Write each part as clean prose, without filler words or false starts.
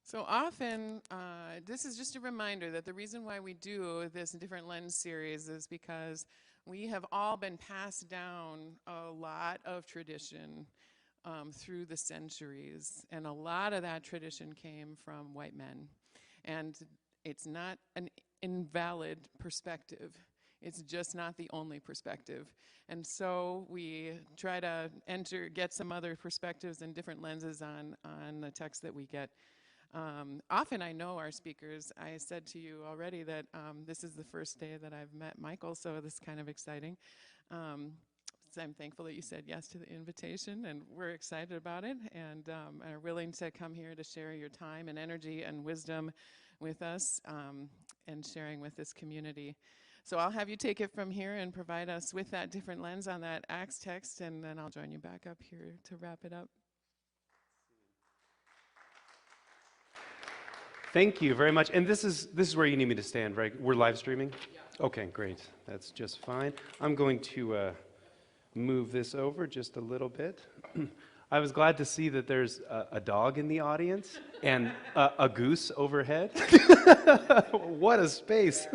So often, this is just a reminder that the reason why we do this different lens series is because we have all been passed down a lot of tradition through the centuries, and a lot of that tradition came from white men. And it's not an invalid perspective. It's just not the only perspective. And so we try to get some other perspectives and different lenses on the text that we get. Often I know our speakers. I said to you already that this is the first day that I've met Michael, so this is kind of exciting. So I'm thankful that you said yes to the invitation, and we're excited about it, and are willing to come here to share your time and energy and wisdom with us, and sharing with this community. So I'll have you take it from here and provide us with that different lens on that Acts text, and then I'll join you back up here to wrap it up. Thank you very much. And this is where you need me to stand, right? We're live streaming? Yeah. Okay, great. That's just fine. I'm going to move this over just a little bit. I was glad to see that there's a dog in the audience and a goose overhead. What a space.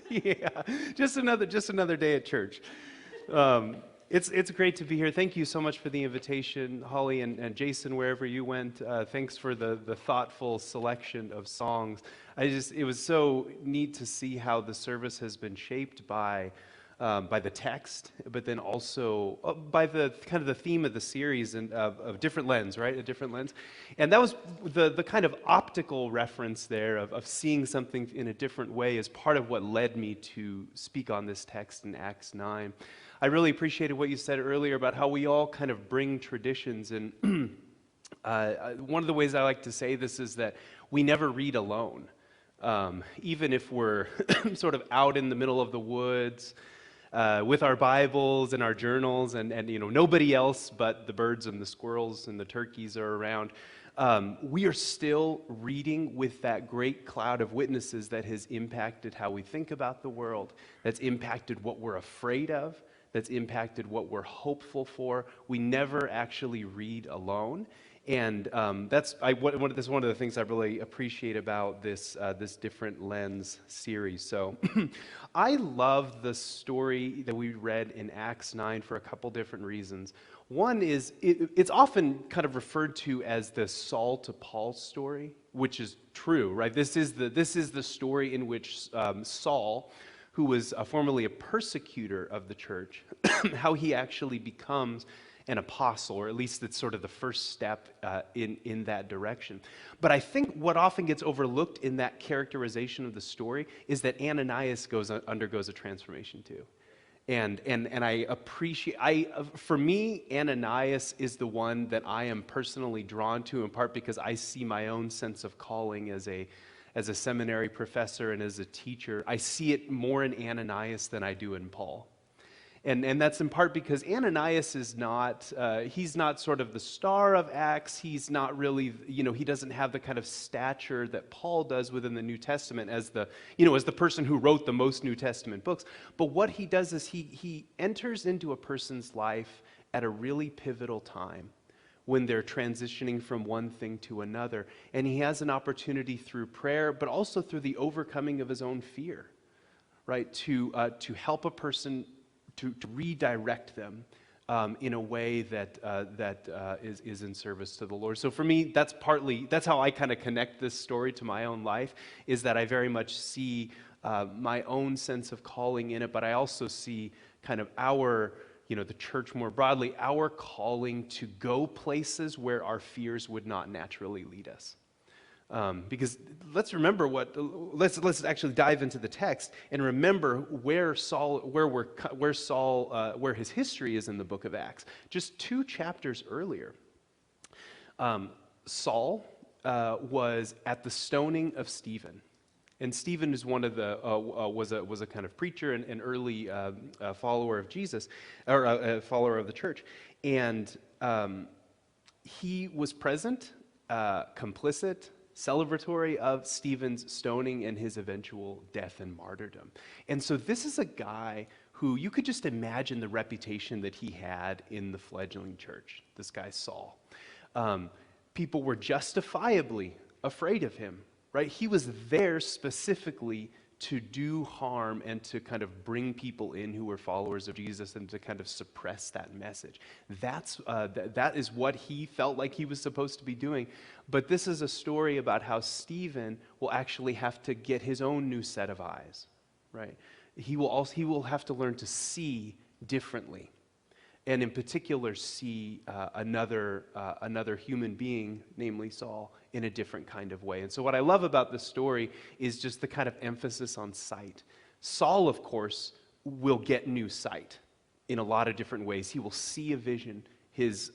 Yeah, just another day at church. It's great to be here. Thank you so much for the invitation, Holly and Jason, wherever you went. Thanks for the thoughtful selection of songs. It was so neat to see how the service has been shaped by the text, but then also by the kind of the theme of the series and of different lens, right? A different lens. And that was the kind of optical reference there of seeing something in a different way is part of what led me to speak on this text in Acts 9. I really appreciated what you said earlier about how we all kind of bring traditions. And one of the ways I like to say this is that we never read alone. Even if we're sort of out in the middle of the woods with our Bibles and our journals and nobody else but the birds and the squirrels and the turkeys are around, we are still reading with that great cloud of witnesses that has impacted how we think about the world, that's impacted what we're afraid of, that's impacted what we're hopeful for. We never actually read alone. And that's one of the things I really appreciate about this different lens series. So I love the story that we read in Acts 9 for a couple different reasons. One is it's often kind of referred to as the Saul to Paul story, which is true, right? This is the story in which Saul, who was formerly a persecutor of the church, how he actually becomes an apostle, or at least it's sort of the first step in that direction. But I think what often gets overlooked in that characterization of the story is that Ananias undergoes a transformation too. And I appreciate, for me, Ananias is the one that I am personally drawn to, in part because I see my own sense of calling as a seminary professor and as a teacher. I see it more in Ananias than I do in Paul. And that's in part because Ananias is not, he's not sort of the star of Acts. He's not really, he doesn't have the kind of stature that Paul does within the New Testament as the person who wrote the most New Testament books. But what he does is he enters into a person's life at a really pivotal time when they're transitioning from one thing to another. And he has an opportunity through prayer, but also through the overcoming of his own fear, right, to help a person to redirect them in a way that is in service to the Lord. So for me, that's how I kind of connect this story to my own life, is that I very much see my own sense of calling in it, but I also see kind of the church more broadly, our calling to go places where our fears would not naturally lead us. Because let's remember let's actually dive into the text and remember where his history is in the book of Acts. Just 2 chapters earlier, Saul was at the stoning of Stephen. And Stephen is one of the was a kind of preacher and early follower of Jesus, or a follower of the church, and he was present, complicit, celebratory of Stephen's stoning and his eventual death and martyrdom. And so this is a guy who you could just imagine the reputation that he had in the fledgling church. This guy Saul. People were justifiably afraid of him, right? He was there specifically to do harm and to kind of bring people in who were followers of Jesus and to kind of suppress that message. That is what he felt like he was supposed to be doing. But this is a story about how Stephen will actually have to get his own new set of eyes, right? He will have to learn to see differently, and in particular see another human being, namely Saul, in a different kind of way. And so what I love about this story is just the kind of emphasis on sight. Saul, of course, will get new sight in a lot of different ways. He will see a vision. His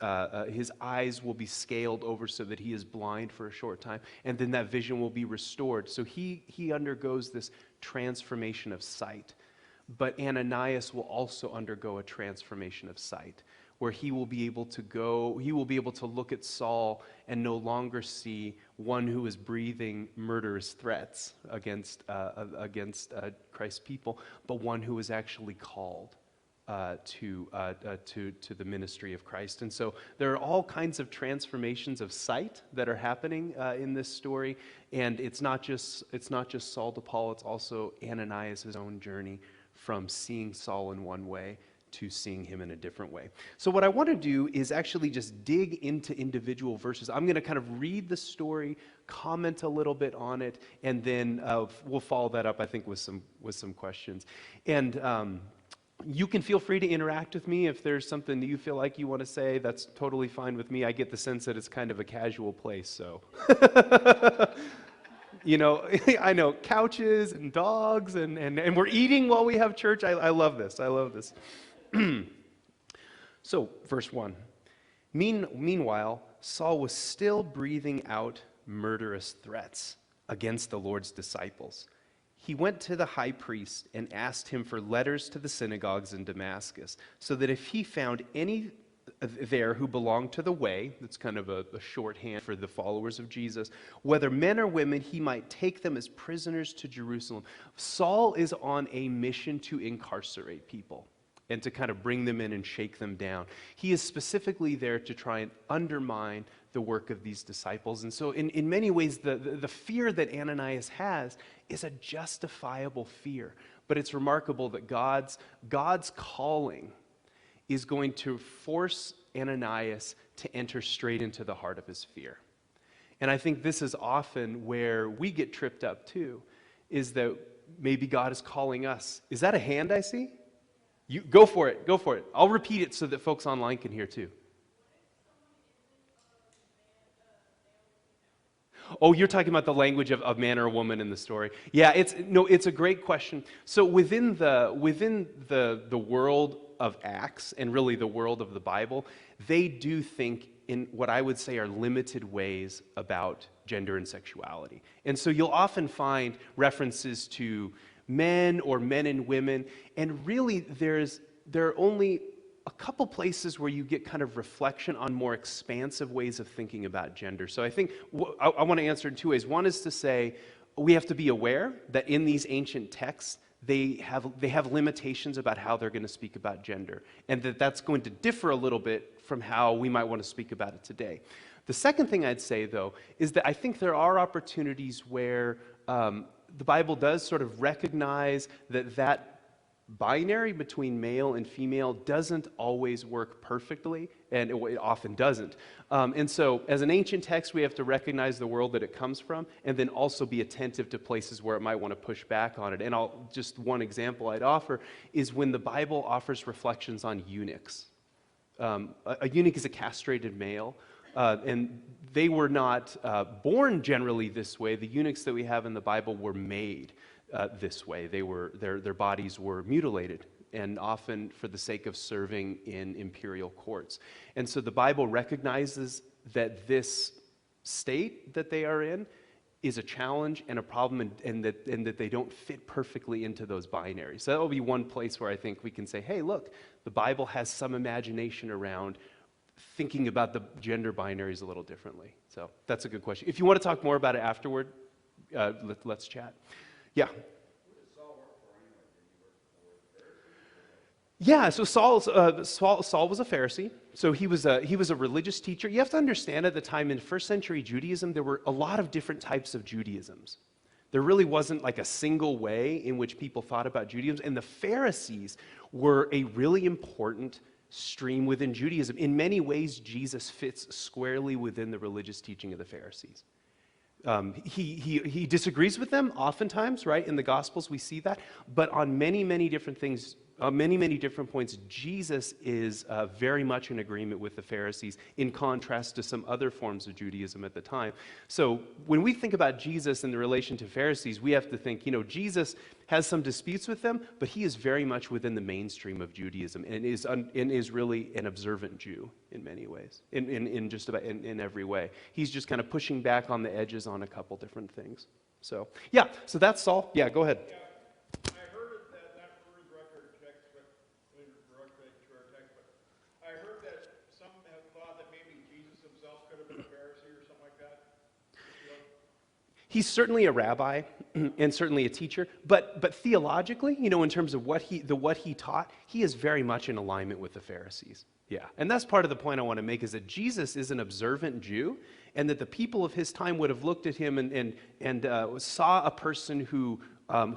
eyes will be scaled over so that he is blind for a short time, and then that vision will be restored. So he undergoes this transformation of sight. But Ananias will also undergo a transformation of sight, where he will be able to look at Saul and no longer see one who is breathing murderous threats against Christ's people, but one who is actually called to the ministry of Christ. And so there are all kinds of transformations of sight that are happening in this story, and it's not just Saul to Paul, it's also Ananias' own journey from seeing Saul in one way to seeing him in a different way. So what I want to do is actually just dig into individual verses. I'm going to kind of read the story, comment a little bit on it, and then we'll follow that up, I think, with some questions. And you can feel free to interact with me if there's something that you feel like you want to say. That's totally fine with me. I get the sense that it's kind of a casual place, so. You know, I know, couches and dogs, and we're eating while we have church. I love this. I love this. So, verse 1. Meanwhile, Saul was still breathing out murderous threats against the Lord's disciples. He went to the high priest and asked him for letters to the synagogues in Damascus, so that if he found any there who belonged to the way, that's kind of a shorthand for the followers of Jesus, whether men or women, he might take them as prisoners to Jerusalem. Saul is on a mission to incarcerate people and to kind of bring them in and shake them down. He is specifically there to try and undermine the work of these disciples. And so in many ways, the fear that Ananias has is a justifiable fear. But it's remarkable that God's calling is going to force Ananias to enter straight into the heart of his fear. And I think this is often where we get tripped up too, is that maybe God is calling us. Is that a hand I see? You go for it. I'll repeat it so that folks online can hear too. Oh, you're talking about the language of man or woman in the story. Yeah, it's a great question. So within the world of Acts, and really the world of the Bible, they do think in what I would say are limited ways about gender and sexuality. And so you'll often find references to men or men and women, and really there are only a couple places where you get kind of reflection on more expansive ways of thinking about gender. So I think I want to answer in two ways. One is to say we have to be aware that in these ancient texts, they have limitations about how they're going to speak about gender, and that's going to differ a little bit from how we might want to speak about it today. The second thing I'd say, though, is that I think there are opportunities where the Bible does sort of recognize that binary between male and female doesn't always work perfectly, and it often doesn't. And so as an ancient text, we have to recognize the world that it comes from, and then also be attentive to places where it might want to push back on it. And just one example I'd offer is when the Bible offers reflections on eunuchs. A eunuch is a castrated male, and they were not born generally this way. The eunuchs that we have in the Bible were made this way. Their bodies were mutilated, and often for the sake of serving in imperial courts. And so the Bible recognizes that this state that they are in is a challenge and a problem, and that they don't fit perfectly into those binaries. So that will be one place where I think we can say, hey, look, the Bible has some imagination around thinking about the gender binaries a little differently. So that's a good question. If you want to talk more about it afterward, let's chat. Yeah. Yeah, so Saul was a Pharisee, so he was a religious teacher. You have to understand at the time in first century Judaism, there were a lot of different types of Judaisms. There really wasn't like a single way in which people thought about Judaism, and the Pharisees were a really important stream within Judaism. In many ways, Jesus fits squarely within the religious teaching of the Pharisees. He disagrees with them oftentimes, right? In the Gospels, we see that. But on many different things, many different points, Jesus is very much in agreement with the Pharisees in contrast to some other forms of Judaism at the time. So when we think about Jesus in the relation to Pharisees, we have to think, Jesus has some disputes with them, but he is very much within the mainstream of Judaism and is really an observant Jew in many ways, in just about in every way. He's just kind of pushing back on the edges on a couple different things. So yeah, so that's Saul. Yeah, go ahead. Yeah, I heard that not really directly to text, but directly to our text, but I heard that some have thought that maybe Jesus himself could have been a Pharisee or something like that. You know? He's certainly a rabbi and certainly a teacher, but theologically, in terms of what he taught, he is very much in alignment with the Pharisees. Yeah, and that's part of the point I want to make is that Jesus is an observant Jew, and that the people of his time would have looked at him and saw a person who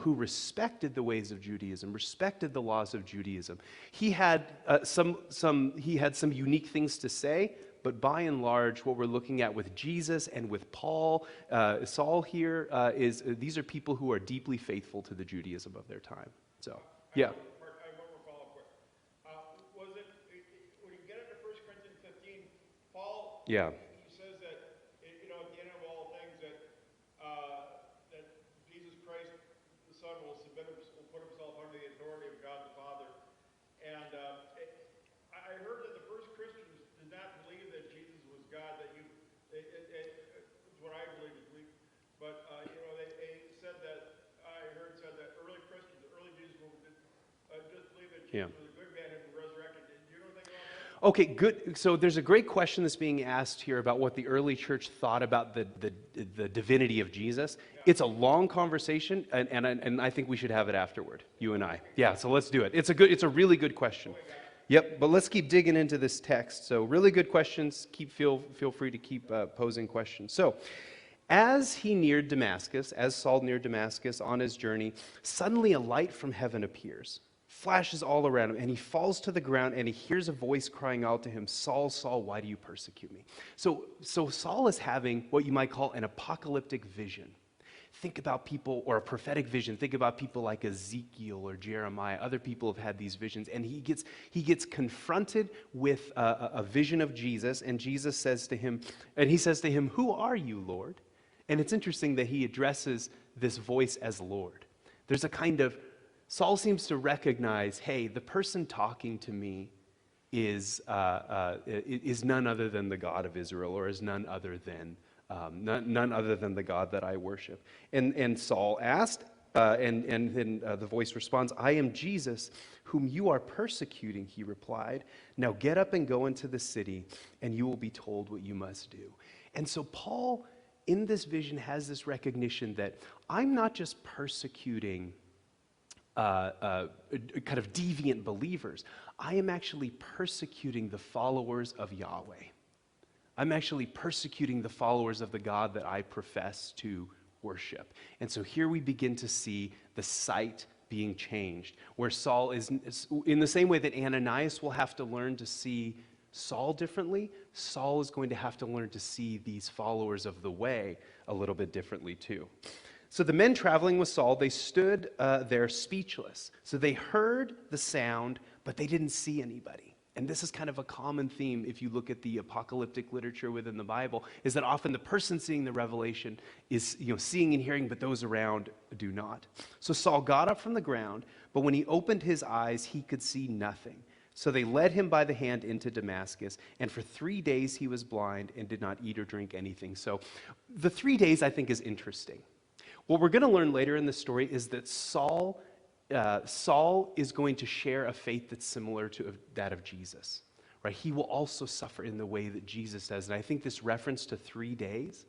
respected the ways of Judaism, respected the laws of Judaism. He had some unique things to say, but by and large, what we're looking at with Jesus and with Saul here, is these are people who are deeply faithful to the Judaism of their time. So, yeah. Mark, I have one more follow-up question. Was it, when you get into 1 Corinthians 15, Paul, Yeah. he says that, at the end of all things, that Jesus Christ, the Son, will put himself under the authority of God the Father. And I heard that the first Christians did not believe that Jesus was God, it's what I believe is weak. But, they said that, I heard said that early Christians, the early Jesus movement, just believe that Jesus was a good man and resurrected. Do you know anything about that? Okay, good. So there's a great question that's being asked here about what the early church thought about the divinity of Jesus. Yeah. It's a long conversation, and I think we should have it afterward, you and I. Yeah, so let's do it. It's a really good question. Yep, but let's keep digging into this text. So really good questions. Feel free to keep posing questions. So as Saul neared Damascus on his journey, suddenly a light from heaven appears, flashes all around him, and he falls to the ground, and he hears a voice crying out to him, "Saul, Saul, why do you persecute me?" So Saul is having what you might call an apocalyptic vision. Think about people, or a prophetic vision. Think about people like Ezekiel or Jeremiah. Other people have had these visions, and he gets confronted with a vision of Jesus, and Jesus says to him, "Who are you, Lord?" And it's interesting that he addresses this voice as Lord. There's a kind of, Saul seems to recognize, hey, the person talking to me is none other than the God of Israel, or is none other than the God that I worship. And Saul asked, and then the voice responds, "I am Jesus, whom you are persecuting," he replied. "Now get up and go into the city, and you will be told what you must do." And so Paul, in this vision, has this recognition that I'm not just persecuting kind of deviant believers. I am actually persecuting the followers of Yahweh. I'm actually persecuting the followers of the God that I profess to worship. And so here we begin to see the sight being changed, where Saul is, in the same way that Ananias will have to learn to see Saul differently, Saul is going to have to learn to see these followers of the way a little bit differently too. So the men traveling with Saul, they stood there speechless. So they heard the sound, but they didn't see anybody. And this is kind of a common theme if you look at the apocalyptic literature within the Bible, is that often the person seeing the revelation is seeing and hearing, but those around do not. So Saul got up from the ground, but when he opened his eyes, he could see nothing. So they led him by the hand into Damascus, and for 3 days he was blind and did not eat or drink anything. So the 3 days, I think, is interesting. What we're going to learn later in the story is that Saul is going to share a faith that's similar to that of Jesus. Right? He will also suffer in the way that Jesus does. And I think this reference to 3 days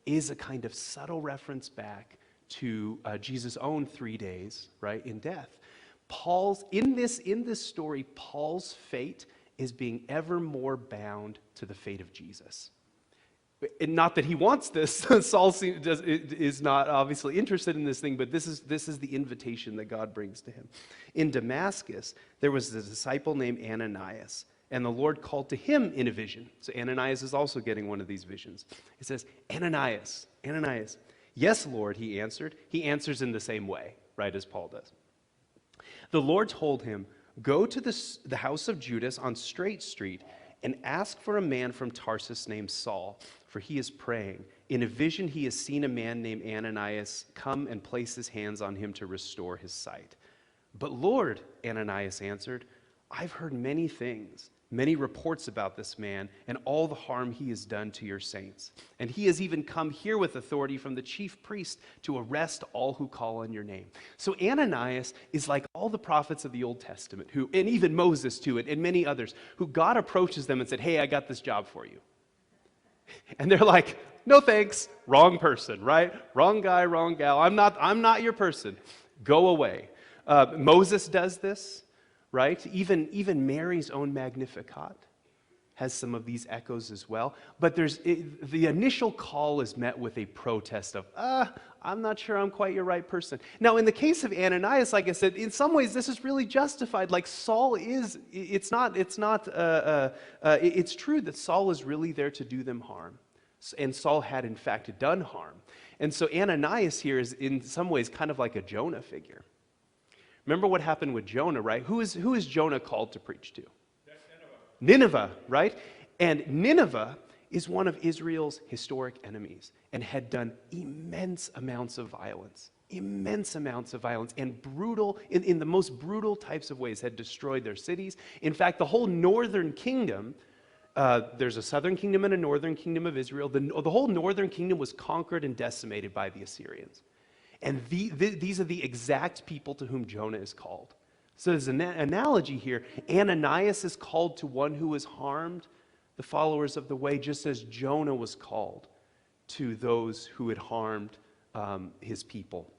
is a kind of subtle reference back to Jesus' own 3 days, right, in death. In this story, Paul's fate is being ever more bound to the fate of Jesus. And not that he wants this. Saul is not obviously interested in this thing, but this is the invitation that God brings to him. In Damascus, there was a disciple named Ananias, and the Lord called to him in a vision. So Ananias is also getting one of these visions. It says, Ananias, Ananias. Yes, Lord, he answered. He answers in the same way, right, as Paul does. The Lord told him, go to the house of Judas on Straight Street and ask for a man from Tarsus named Saul, for he is praying. In a vision he has seen a man named Ananias come and place his hands on him to restore his sight. But Lord, Ananias answered, I've heard many things, many reports about this man and all the harm he has done to your saints. And he has even come here with authority from the chief priest to arrest all who call on your name. So Ananias is like all the prophets of the Old Testament, and even Moses too, and many others, who God approaches them and said, hey, I got this job for you. And they're like, no thanks, wrong person, right? Wrong guy, wrong gal. I'm not your person. Go away. Moses does this. Right? Even Mary's own Magnificat has some of these echoes as well. But the initial call is met with a protest of, I'm not sure I'm quite your right person. Now, in the case of Ananias, like I said, in some ways this is really justified. Like Saul is, it's true that Saul is really there to do them harm. And Saul had in fact done harm. And so Ananias here is in some ways kind of like a Jonah figure. Remember what happened with Jonah, right? Who is Jonah called to preach to? Nineveh, right? And Nineveh is one of Israel's historic enemies and had done immense amounts of violence, and brutal, in the most brutal types of ways, had destroyed their cities. In fact, the whole northern kingdom, there's a southern kingdom and a northern kingdom of Israel. The whole northern kingdom was conquered and decimated by the Assyrians. And these are the exact people to whom Jonah is called. So there's an analogy here. Ananias is called to one who has harmed the followers of the way, just as Jonah was called to those who had harmed his people.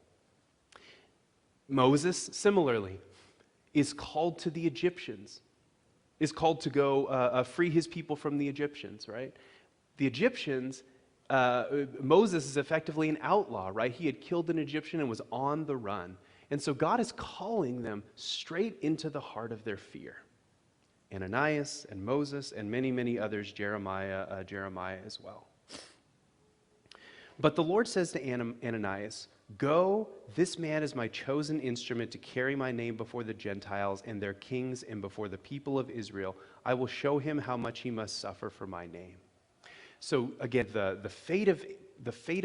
Moses, similarly, is called to the Egyptians, is called to go free his people from the Egyptians, right? The Egyptians... Moses is effectively an outlaw, right? He had killed an Egyptian and was on the run. And so God is calling them straight into the heart of their fear. Ananias and Moses and many, many others, Jeremiah as well. But the Lord says to Ananias, go, this man is my chosen instrument to carry my name before the Gentiles and their kings and before the people of Israel. I will show him how much he must suffer for my name. So again, the fate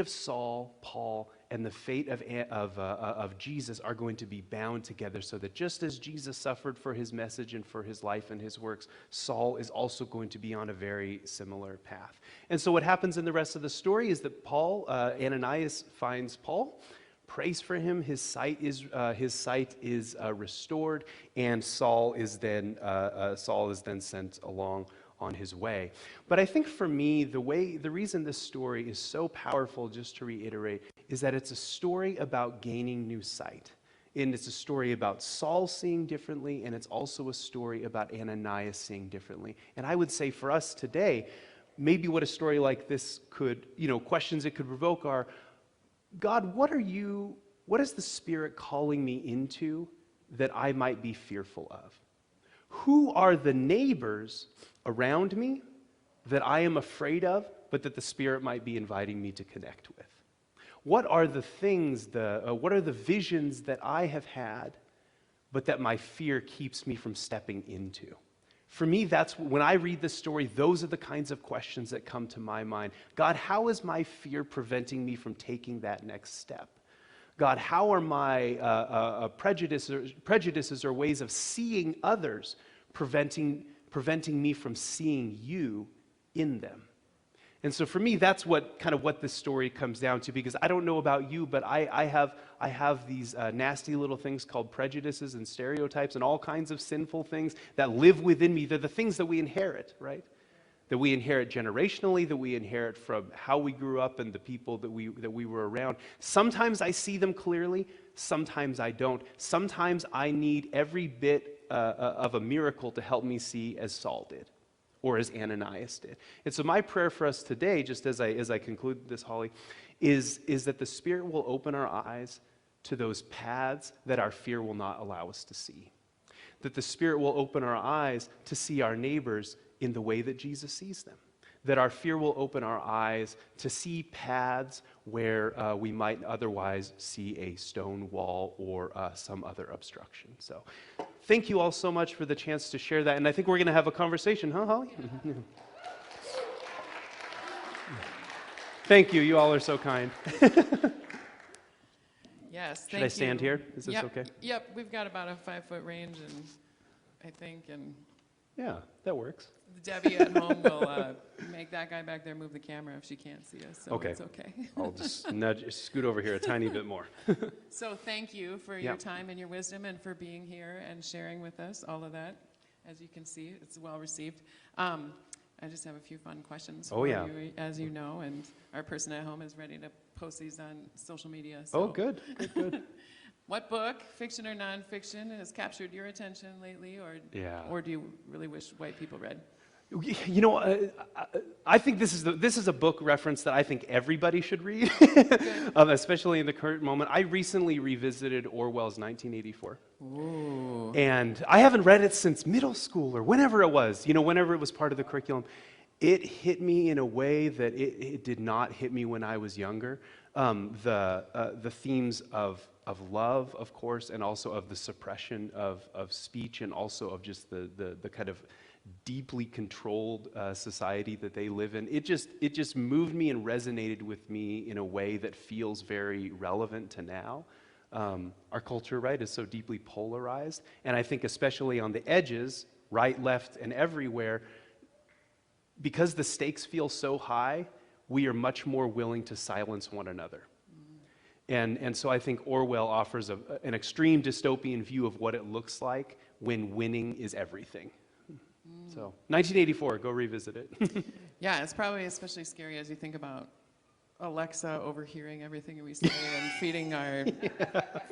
of Saul, Paul, and the fate of Jesus are going to be bound together, so that just as Jesus suffered for his message and for his life and his works, Saul is also going to be on a very similar path. And so what happens in the rest of the story is that Ananias finds Paul, prays for him. His sight is restored, and Saul is then sent along on his way. But I think for me, the reason this story is so powerful, just to reiterate, is that it's a story about gaining new sight. And it's a story about Saul seeing differently, and it's also a story about Ananias seeing differently. And I would say for us today, maybe what a story like this could, questions it could provoke are, God, what is the Spirit calling me into that I might be fearful of? Who are the neighbors around me that I am afraid of, but that the Spirit might be inviting me to connect with? What are the things, what are the visions that I have had, but that my fear keeps me from stepping into? For me, that's when I read this story, those are the kinds of questions that come to my mind. God, how is my fear preventing me from taking that next step? God, how are my prejudices or ways of seeing others preventing me from seeing you in them? And so for me, that's what this story comes down to, because I don't know about you, but I have these nasty little things called prejudices and stereotypes and all kinds of sinful things that live within me. They're the things that we inherit, right? that we inherit generationally, that we inherit from how we grew up and the people that we were around. Sometimes I see them clearly, sometimes I don't. Sometimes I need every bit of a miracle to help me see as Saul did, or as Ananias did. And so my prayer for us today, just as I conclude this, Holly, is that the Spirit will open our eyes to those paths that our fear will not allow us to see. That the Spirit will open our eyes to see our neighbors in the way that Jesus sees them. That our fear will open our eyes to see paths where we might otherwise see a stone wall or some other obstruction. So thank you all so much for the chance to share that. And I think we're going to have a conversation, huh, Holly? Yeah. Thank you. You all are so kind. Yes, thank you. Should I stand here? Is this Yep, okay? Yep, we've got about a 5-foot range, and I think, and Yeah, that works. Debbie at home will make that guy back there move the camera if she can't see us, so Okay. it's okay. I'll just scoot over here a tiny bit more. So thank you for Yeah. your time and your wisdom and for being here and sharing with us all of that. As you can see, it's well received. I just have a few fun questions for you, as you know, and our person at home is ready to post these on social media. So. Oh, good. What book, fiction or nonfiction, has captured your attention lately, or do you really wish white people read? You know, I think this is a book reference that I think everybody should read, especially in the current moment. I recently revisited Orwell's 1984. Ooh. And I haven't read it since middle school or whenever it was, whenever it was part of the curriculum. It hit me in a way that it did not hit me when I was younger. The themes of love, of course, and also of the suppression of speech, and also of just the kind of deeply controlled society that they live in. It just moved me and resonated with me in a way that feels very relevant to now. Our culture, right, is so deeply polarized, and I think especially on the edges, right, left, and everywhere, because the stakes feel so high, we are much more willing to silence one another. And so I think Orwell offers an extreme dystopian view of what it looks like when winning is everything. So 1984, go revisit it. Yeah, it's probably especially scary as you think about Alexa overhearing everything we say and feeding our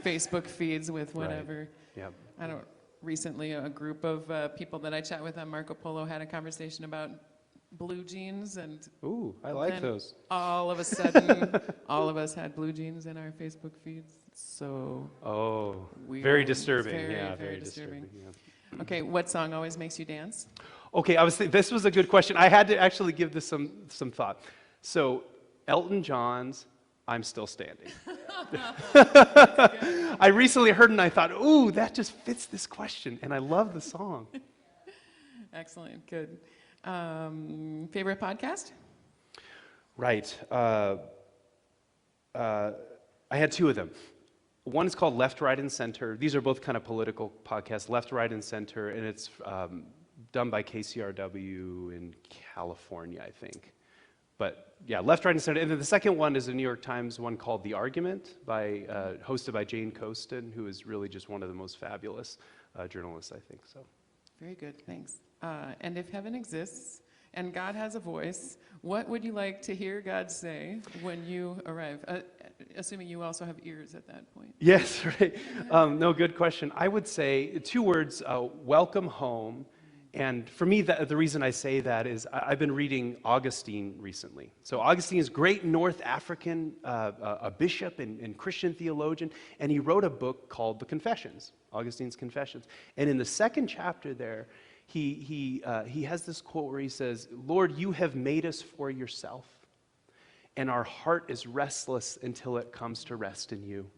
Facebook feeds with whatever. Right. Yeah. Recently a group of people that I chat with on Marco Polo had a conversation about blue jeans, and Ooh, I like then those. all of a sudden, all of us had blue jeans in our Facebook feeds. So very disturbing. Very disturbing. Yeah. Okay, what song always makes you dance? Okay, this was a good question. I had to actually give this some thought. So, Elton John's "I'm Still Standing." I recently heard it and I thought, ooh, that just fits this question, and I love the song. Excellent, good. Favorite podcast? Right. I had two of them. One is called Left, Right, and Center. These are both kind of political podcasts, Left, Right, and Center, and it's done by KCRW in California, I think. But yeah, Left, Right, and Center. And then the second one is a New York Times one called The Argument, hosted by Jane Coaston, who is really just one of the most fabulous journalists, I think. So. Very good, thanks. And if heaven exists and God has a voice, what would you like to hear God say when you arrive? Assuming you also have ears at that point. Yes, right. No, good question. I would say two words, welcome home. And for me, the reason I say that is I've been reading Augustine recently. So Augustine is great North African, a bishop and Christian theologian, and he wrote a book called The Confessions, Augustine's Confessions. And in the second chapter there, he has this quote where he says, "Lord, you have made us for yourself, and our heart is restless until it comes to rest in you."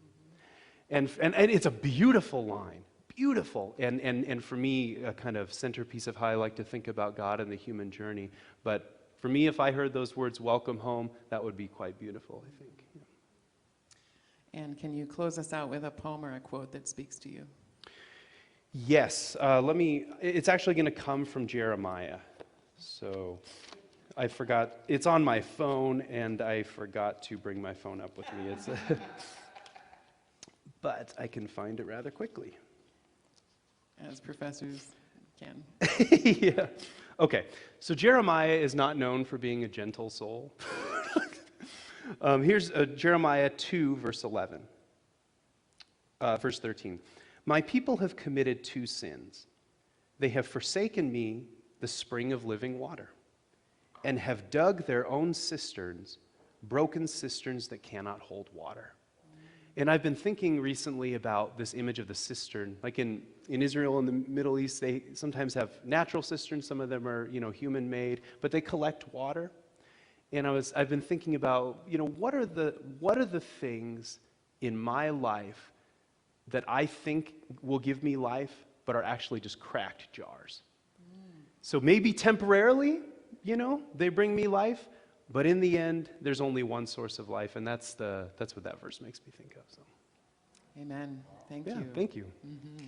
And it's a beautiful line. Beautiful, and for me, a kind of centerpiece of how I like to think about God and the human journey. But for me, if I heard those words, welcome home, that would be quite beautiful, I think. Yeah. And can you close us out with a poem or a quote that speaks to you? Yes, it's actually going to come from Jeremiah. So I forgot, it's on my phone, and I forgot to bring my phone up with me. But I can find it rather quickly. As professors can. Yeah. Okay. So Jeremiah is not known for being a gentle soul. Here's Jeremiah 2, verse 11. Verse 13. My people have committed two sins. They have forsaken me, the spring of living water, and have dug their own cisterns, broken cisterns that cannot hold water. And I've been thinking recently about this image of the cistern. Like in Israel and the Middle East, they sometimes have natural cisterns. Some of them are, human-made, but they collect water. And I've been thinking about, what are the things in my life that I think will give me life, but are actually just cracked jars. So maybe temporarily, they bring me life, but in the end, there's only one source of life, and that's what that verse makes me think of. So. Amen. Thank Yeah, you. thank you. Mm-hmm.